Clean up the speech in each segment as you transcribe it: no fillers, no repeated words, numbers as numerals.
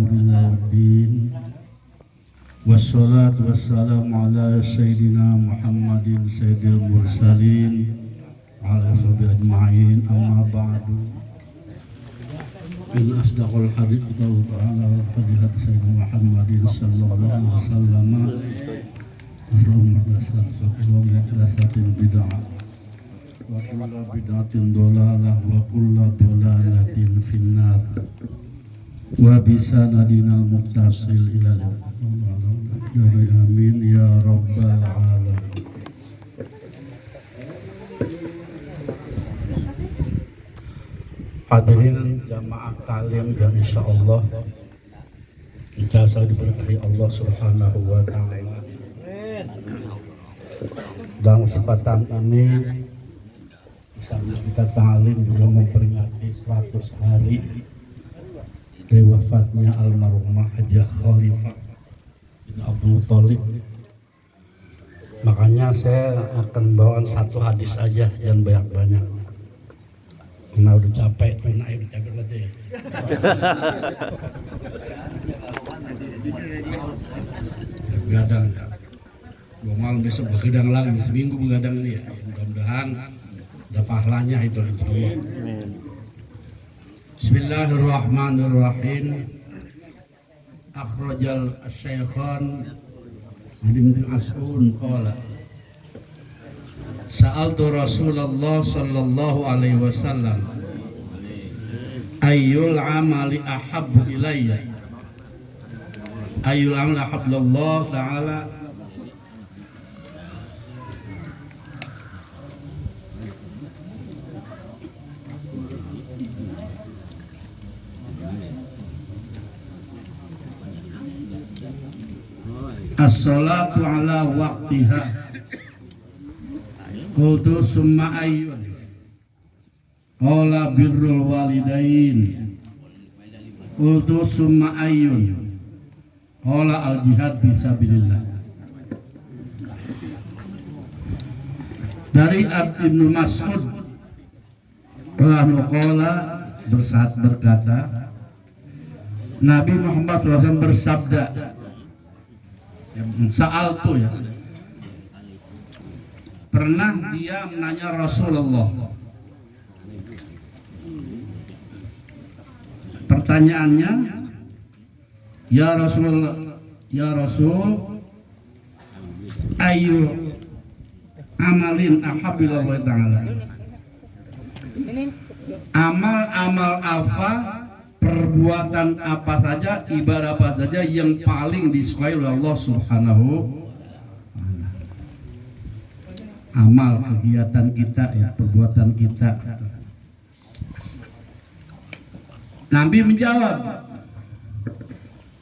dunya waddin. Wassalatu wassalamu ala sayyidina Muhammadin sayyidil mursalin ala sahbihi ajma'in, amma ba'du. In asdaqul hadits qawlu ta'ala wa hadith sayyidina Muhammadin sallallahu alaihi wasallam wa muhdatsatin bid'ah wa kullu bid'atin dhalalah wa kullu dhalalatin finnar wa bisanadinal muttasil ila amin ya rabbal alamin. Hadirin jamaah taklim yang insyaallah kita selalu diberkahi Allah Subhanahu wa taala. Dalam kesempatan ini bersama kita taklim juga memperingati 100 hari dari wafatnya almarhumah Hajjah Khalifah bin Abdul Thalib. Makanya saya akan bawakan satu hadis aja yang banyak-banyak. Karena udah capek, udah capek letih. Begadang ya. 2 malam besok begadang lagi, seminggu begadang ini ya. Mudah-mudahan ada pahalanya itu insyaallah. Bismillahirrahmanirrahim. Akhrajal asy-syaikhan Ibnu Mas'ud qala Sa'altu Rasulullah sallallahu alaihi wasallam ayyul amali ahabbu ilayya ayyul amali ahabballah ta'ala as-salatu ala waqtiha. Qultu summa ayyun. Qala birrul walidain. Qultu summa ayyun. Qala al-jihad fisabilillah. Dari Ibnu Mas'ud qala berkata, Nabi Muhammad SAW bersabda, Sa'altu ya, pernah dia menanya Rasulullah, pertanyaannya, ya Rasul, ayu amalin ahabbillah ta'ala, amal apa, perbuatan apa saja, ibadah apa saja yang paling disukai oleh Allah Subhanahu wa ta'ala. Amal kegiatan kita ya, perbuatan kita. Nabi menjawab,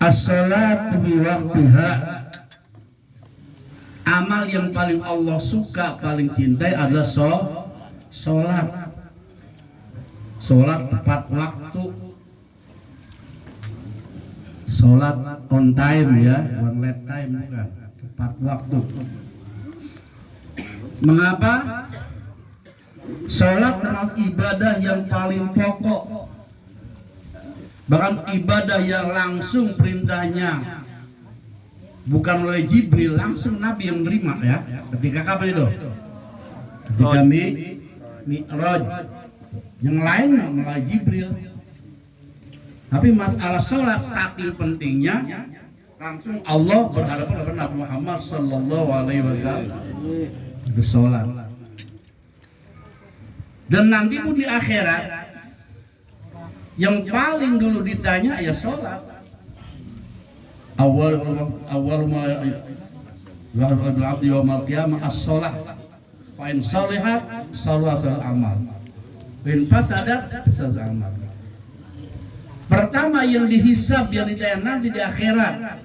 as-salatu bi waqtiha. Amal yang paling Allah suka, paling cintai adalah sholat. Sholat tepat waktu. Sholat on time ya, bukan late time, bukan, tepat waktu. Mengapa? Sholat termasuk ibadah yang paling pokok, bahkan ibadah yang langsung perintahnya bukan oleh Jibril, langsung Nabi yang menerima ya. Ketika kapan itu? Ketika Mi'raj. Yang lain melalui Jibril. Tapi masalah sholat saking pentingnya, langsung Allah berhadapan dengan Nabi Muhammad sallallahu alaihi wasallam itu sholat. Dan nanti pun di akhirat yang paling dulu ditanya ya sholat. Awal ma ya'budu abdi yaumil qiyamah as-sholat. Fa in shalihat shalatul amal. Wa in fasadat fasadul amal. Pertama yang dihisab, yang ditanya nanti di akhirat,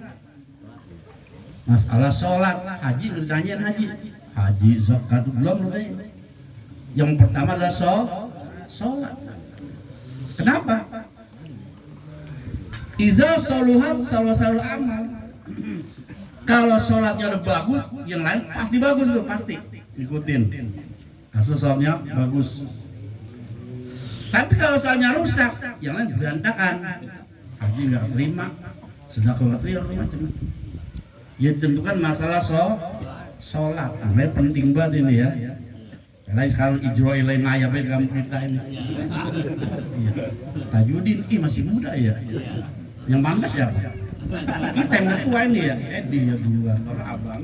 masalah sholat. Haji ditanya haji zakat belum ditanya. Yang pertama adalah sholat. Kenapa? Iza sholuhat salwasalul amal. Kalau sholatnya udah bagus, yang lain pasti bagus tuh, pasti ikutin. Kasus sholatnya bagus. Tapi kalau soalnya rusak, yang lain berantakan. haji nggak terima, sedekah nggak terima, macam. Ya ditentukan masalah sholat. Nah, penting banget ini ya. Lain sekarang ijro ilai ngayap ya kamu kita ini. Iya. Tajudin, masih muda ya. Yang pantas siapa? Kita yang bertua ini ya. Dia duluan, orang abang.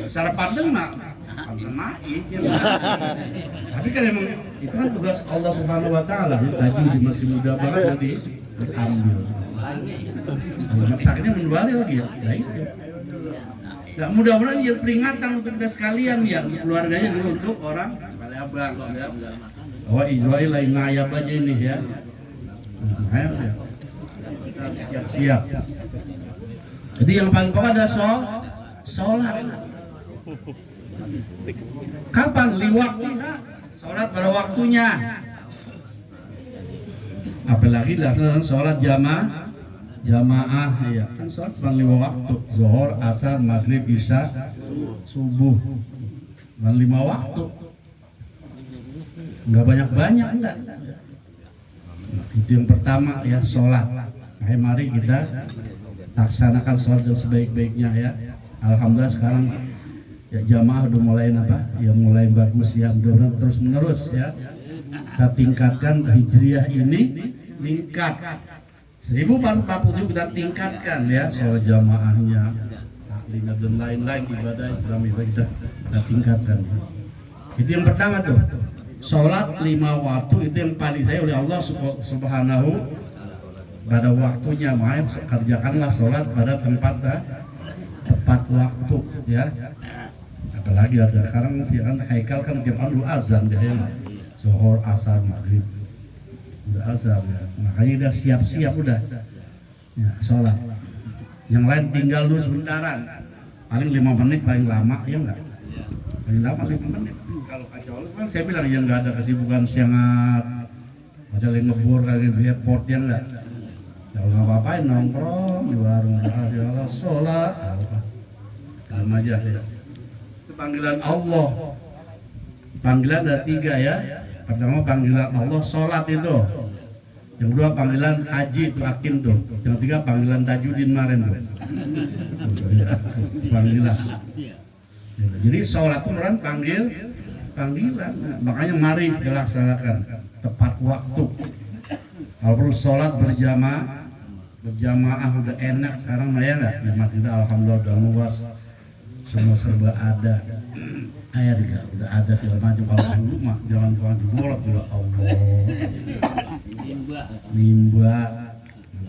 Secara pandang mah harus naik. Ya. Tapi kan emang itu kan tugas Allah Subhanahu Wa Taala. Tajudin masih muda banget jadi diambil. Maksudnya menduali lagi ya. Ya itu. Nah, mudah-mudahan jadi peringatan untuk kita sekalian ya, keluarganya dulu untuk orang Palembang ya. Bahwa Israel lain ngayap aja ini ya. Nah, ya. Kita siap-siap. Jadi yang paling pokok adalah sholat. Kapan? Liwaktiha. Sholat pada waktunya. Apalagi dilaksanakan sholat jamaah ya kan sholat cuma 5 waktu, zuhur, asar, maghrib, isya, subuh, cuma 5 waktu, nggak banyak enggak. Itu yang pertama ya, sholat. Mari kita laksanakan sholat yang sebaik-baiknya ya. Alhamdulillah sekarang ya jamaah udah mulai ya mulai bagus ya, mudah-mudahan terus menerus ya. Kita tingkatkan hijriah ini meningkat. 1447 kita tingkatkan ya, sholat jamaahnya, taklimnya dan lain-lain ibadah Islam kita tingkatkan. Itu yang pertama tuh, sholat 5 waktu itu yang paling saya oleh Allah Subhanahu pada waktunya. Makanya kerjakanlah sholat pada tepat waktu ya. Apalagi ada sekarang sih kan Haikal kan tiap dulu azan dia zuhur, asar, maghrib udah azan ya. Makanya udah siap-siap udah ya, sholat. Yang lain tinggal dulu sebentaran, paling 5 menit paling lama ya enggak, paling lama 5 menit. Kalau kacau kan saya bilang ya nggak ada kesibukan siangat, ada yang ngebor kali di airport ya enggak. Kalau nggak apa-apain nongkrong di warung ya Allah sholat dalam aja ya. Itu panggilan Allah. Panggilan ada 3 ya. Pertama panggilan Allah sholat itu. Yang kedua panggilan haji itu hakim tuh. Yang ketiga panggilan tajudin kemarin tuh. Panggilan. Jadi sholat itu orang panggilan. Makanya mari kita laksanakan tepat waktu. Kalau perlu sholat berjamaah udah enak sekarang ya nggak? Ya mas kita alhamdulillah udah luas, semua serba ada. Air juga udah ada segala macam. Kalau dulu mah jangan tuan bolot juga Allah. Nimba,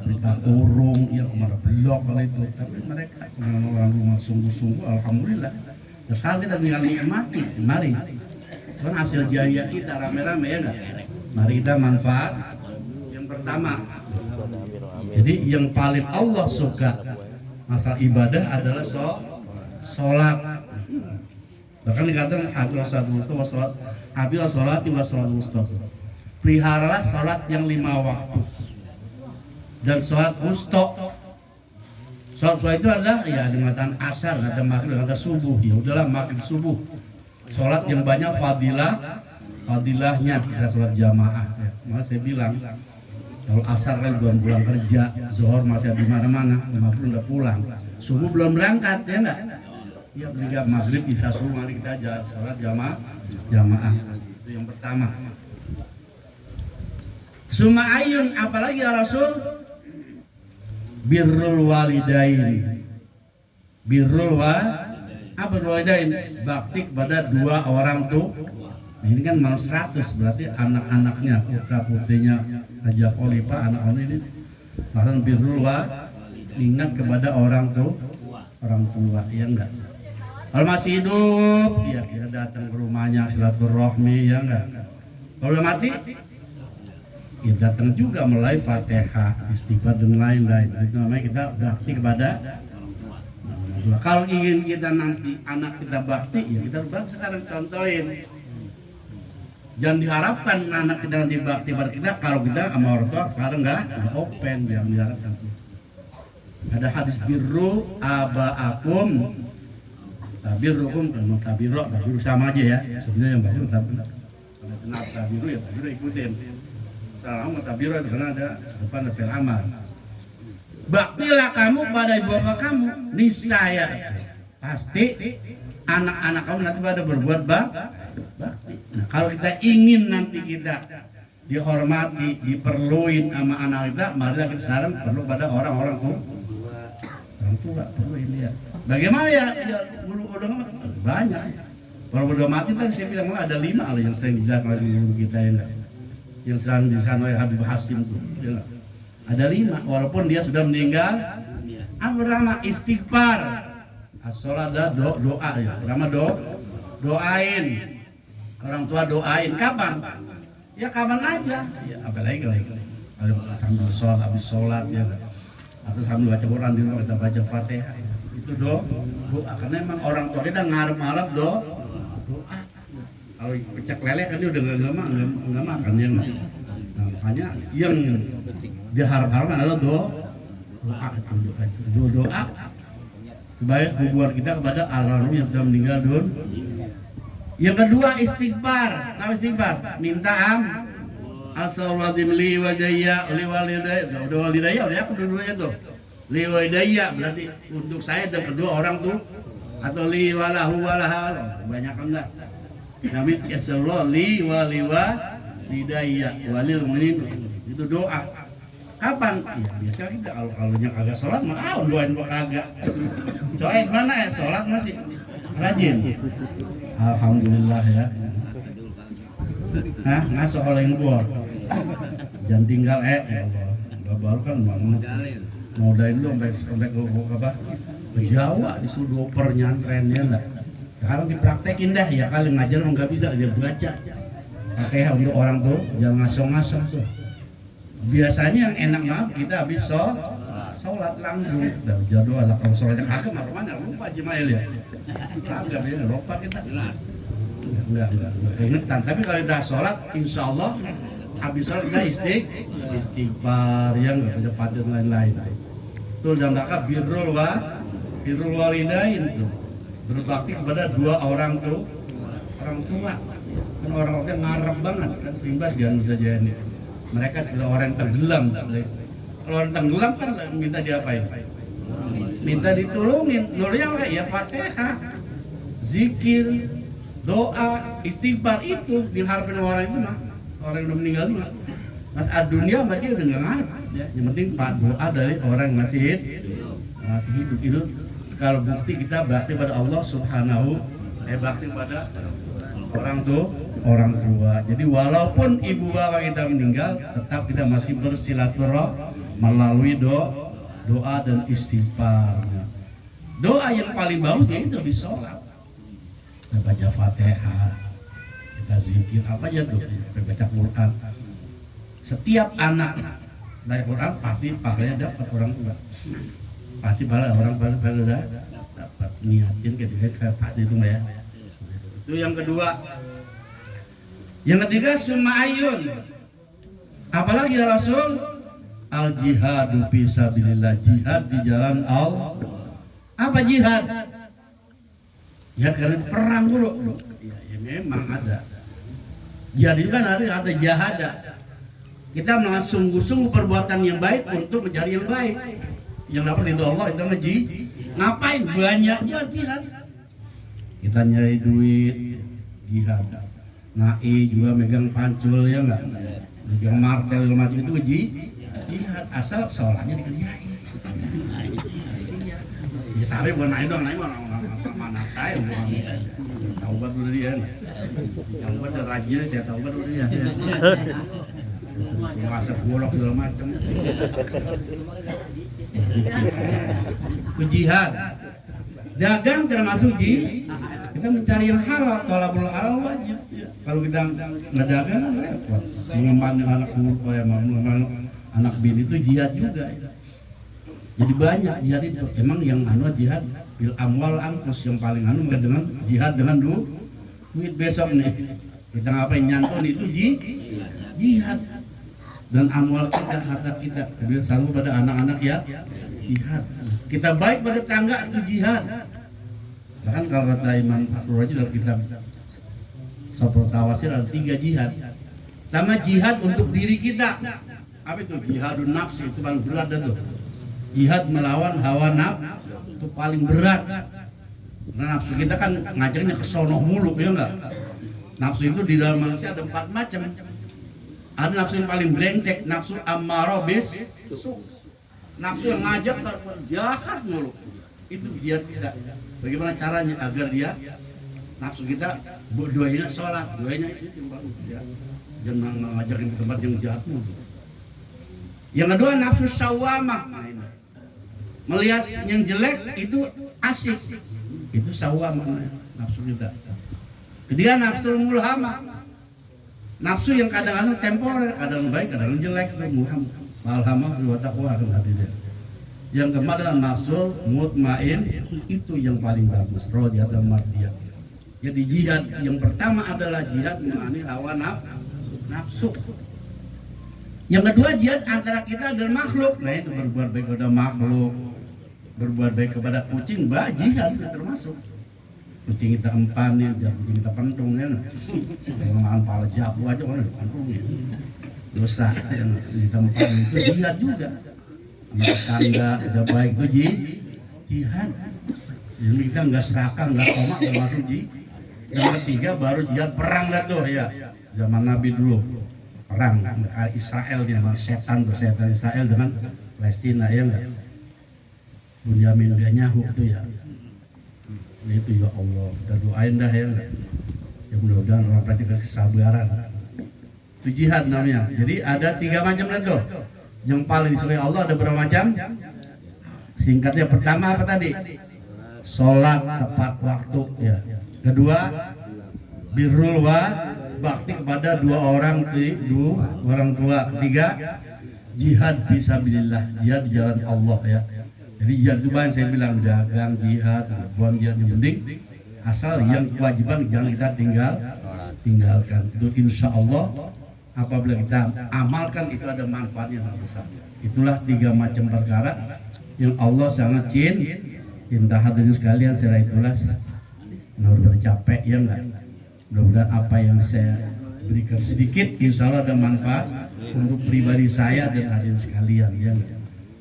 kita urung, ya kemana blok kalau itu. Tapi mereka orang rumah sungguh-sungguh, alhamdulillah. Dan sekarang kita tinggal nikmati, mari. Kan hasil jariah kita rame-rame ya nggak? Mari kita manfaat. Yang pertama, jadi yang paling Allah suka masalah ibadah adalah sholat. Bahkan dikatakan habilah sholat Mustafa. Peliharalah sholat yang 5 waktu dan sholat wusta. Sholat itu adalah ya dikatakan asar, kata maghrib, kata subuh. Ya udahlah maghrib subuh. Sholat yang banyak fadilahnya kita sholat jamaah. Ya. Maka saya bilang kalau asar kan belum pulang kerja, zuhur masih di mana-mana, maghrib udah pulang, subuh belum berangkat ya enggak? Ya beliau maghrib isya subuh mari kita aja sholat jamaah. Itu yang pertama. Suma ayun apalagi ya Rasul, birrul walidain. Walidain, bakti kepada 2 orang tuh. Nah, ini kan mau 100 berarti anak-anaknya, putra-putrinya Haji Khalifah, anak-anak ini. Bahkan birrul ingat kepada orang tua ya enggak. Kalau masih hidup, ya kita datang ke rumahnya silaturahmi ya enggak. Kalau udah mati, ya datang juga mulai Fatihah, istighfar dan lain-lain. Itu namanya kita bakti kepada. Kalau ingin kita nanti anak kita bakti, ya kita bakti sekarang contohin. Jangan diharapkan anak kita nanti bakti pada kita kalau kita sama orang tua sekarang enggak open, yang diharapkan. Ada hadis birru abaakum. Tabiru sama aja ya. Sebenarnya yang bagus tabiru ya tabiru ikutin. salah mata biro itu karena ada depan ada pel amal. Baktilah kamu pada ibu bapak kamu, niscaya pasti anak-anak kamu nanti pada berbuat bakti. Nah, kalau kita ingin nanti kita dihormati, diperluin sama anak kita, mari kita sekarang perlu pada orang-orang tua. Orang tua perlu ini ya. Bagaimana ya guru udah banyak. Kalau udah mati tadi saya bilang ada 5 yang sering dijelaskan oleh guru kita ini. Yang sering dijelaskan oleh Habib Hasim itu. Ya, ada 5 walaupun dia sudah meninggal. Pertama istighfar. As-sholat doa ya. Pertama doain. Orang tua doain kapan? Ya kapan aja. Ya apalagi kalau sambil sholat, habis sholat ya. Atau sambil baca Quran di rumah kita baca Fatihah. Itu doa karena emang orang tua kita ngarep-ngarep doa. Kalau pecak lele kan dia udah nggak makan ya. Nah, makanya yang diharap-harapkan adalah doa supaya hubungan kita kepada almarhum yang sudah meninggal dunia. Yang kedua istighfar. Apa istighfar? Minta Assalamualaikum li wadaya li walidayya. Udah walidayya udah aku dua-duanya tuh. Li wadaya berarti untuk saya dan kedua orang tuh atau li walahu walaha banyak enggak. Nabi sallallahu li waliwa lidayya walil mu'minin itu doa. Kapan? Ya biasa kita kalau nya kagak sholat mah doain gua kagak. Coy mana ya sholat masih rajin. Alhamdulillah ya. Ngasuh oleh ngebor. Jangan tinggal ya Allah. Baru kan mau dain lu sampai ke apa? Ke Jawa disuruh pernyantrennya enggak. Sekarang dipraktekin dah ya kali ngajar enggak bisa dia baca. Pakai untuk orang tuh jangan ngaso-ngaso tuh. Biasanya yang enak mah kita habis sholat langsung. Udah jadwal lah kalau sholatnya kagak mah mana lupa Jemail ya. Kagak ya lupa kita. Enggak keingetan. Tapi kalau kita sholat insya Allah habis sholat kita istighfar yang nggak punya padat lain-lain. Itu dalam rangka birrul walidain tuh. Berbakti kepada dua orang tua. Kan orang tua ngarep banget kan sehingga dia bisa jadi. Mereka segala orang yang tenggelam. Kalau orang tenggelam kan minta diapain? Minta ditolongin. Dulunya ya Fatihah, zikir, doa, istighfar itu diharapin orang itu mah. Orang yang udah meninggal mah. Mas dunia mah dia udah nggak ngarep. Ya. Yang penting doa dari orang yang masih hidup itu. Kalau bukti kita bakti pada Allah Subhanahu, bakti pada orang tua. Jadi walaupun ibu bapak kita meninggal, tetap kita masih bersilaturahmi melalui doa dan istighfar. Doa yang paling bagus ya itu habis sholat. Kita baca Fatihah, kita zikir apa aja tuh, baca Quran. Setiap anak baca Quran pasti pahalanya dapat orang tua. Pasti orang pada dapat niatin kayak pasti itu ya. Itu yang kedua. Yang ketiga summa ayun. Apalagi ya Rasul? Al jihadu fisabilillah, jihad di jalan Allah. Apa jihad? Jihad karena perang dulu. Ya memang ada. Jihad itu kan ada jahada. Kita melakukan sungguh-sungguh perbuatan yang baik untuk mencari yang baik. Yang dapat itu Allah itu ngapain banyak buat jihad. Kita nyari duit jihad. Nai juga megang pancul ya enggak, megang martel macam itu jihad asal sholatnya dikerjain. Iya. Ya sampai bukan naik doang, naik mana saya bukan saya. Taubat dulu dia. Taubat dan rajin saya taubat dulu dia. Merasa golok segala macam. Jihad. Dagang termasuk kita mencari yang halal, tolabul halal wajib. Kalau kita nggak dagang kan repot. Mengembangkan anak bini itu jihad juga. Jadi banyak jihad itu. Emang yang jihad bil amwal angkus yang paling dengan jihad dengan duit besok nih. Kita ngapain nyantun itu jihad. Dan amwal kita, harta kita biar selalu pada anak-anak ya jihad. Kita baik pada tangga itu jihad. Bahkan kalau kata Imam Fakhur Razi dalam kitab Sopro Tawasir ada 3 jihad. sama jihad untuk diri kita. Apa itu jihadun nafsi, itu paling berat tuh. Jihad melawan hawa nafsu itu paling berat. Nah, nafsu kita kan ngajaknya ke sono mulu, ya enggak? Nafsu itu di dalam manusia ada 4 macam. Ada nafsu yang paling brengsek, nafsu ammarah bisu. Nafsu yang ngajak jahat mulu. Itu jihad kita. Bagaimana caranya agar dia nafsu kita doanya sholat, doanya itu bagus ya. Jangan ngajakin ke tempat yang jahat mulu. Yang kedua nafsu sawamah. Melihat yang jelek itu asik. Itu sawamah nafsu kita. Ketiga nafsu mulhamah. Nafsu yang kadang-kadang temporer, kadang baik, kadang jelek, itu mulhamah. Malhamah wa taqwa akan hadir. Yang keempat adalah nafsu mutmain, itu yang paling bagus. Radiyah dan mardiyah. Jadi jihad yang pertama adalah jihad mengenai hawa nafsu. Yang kedua jihad antara kita dan makhluk. Nah itu berbuat baik kepada makhluk, berbuat baik kepada kucing, jihad termasuk. Kucing kita empanin, kucing kita pentung ya. Kalau makan pala jabu aja kan pentungnya. Dosa yang kita empanin itu jihad juga. Sama tetangga kita baik itu jihad. Jadi kita nggak serakah, nggak komak termasuk jihad. Yang ketiga baru jihad perang dah tuh ya. Zaman Nabi dulu perang Israel dengan setan Israel dengan Palestina ya enggak. Bunyamin Netanyahu itu ya. Itu ya Allah, kita doain dah ya enggak. Ya mudah-mudahan orang praktikkan kesabaran. Itu jihad namanya. Jadi ada 3 macam dah tuh. Yang paling disukai Allah ada berapa macam? Singkatnya pertama apa tadi? Sholat tepat waktu ya. Kedua birrul wa bakti kepada 2 orang tua. Ketiga jihad fisabilillah, jihad di jalan Allah ya. Jadi jihad itu banyak, saya bilang dagang jihad, bukan jihad yang penting asal yang kewajiban jangan kita tinggalkan. Itu insya Allah apabila kita amalkan itu ada manfaatnya yang besar. Itulah 3 macam perkara yang Allah sangat cinta. Hadirin sekalian, secara itulah udah capek ya enggak. Mudah-mudahan apa yang saya berikan sedikit insya Allah ada manfaat untuk pribadi saya dan hadirin sekalian ya enggak.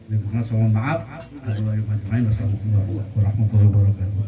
Terima kasih, maaf. Wassalamualaikum warahmatullahi wabarakatuh.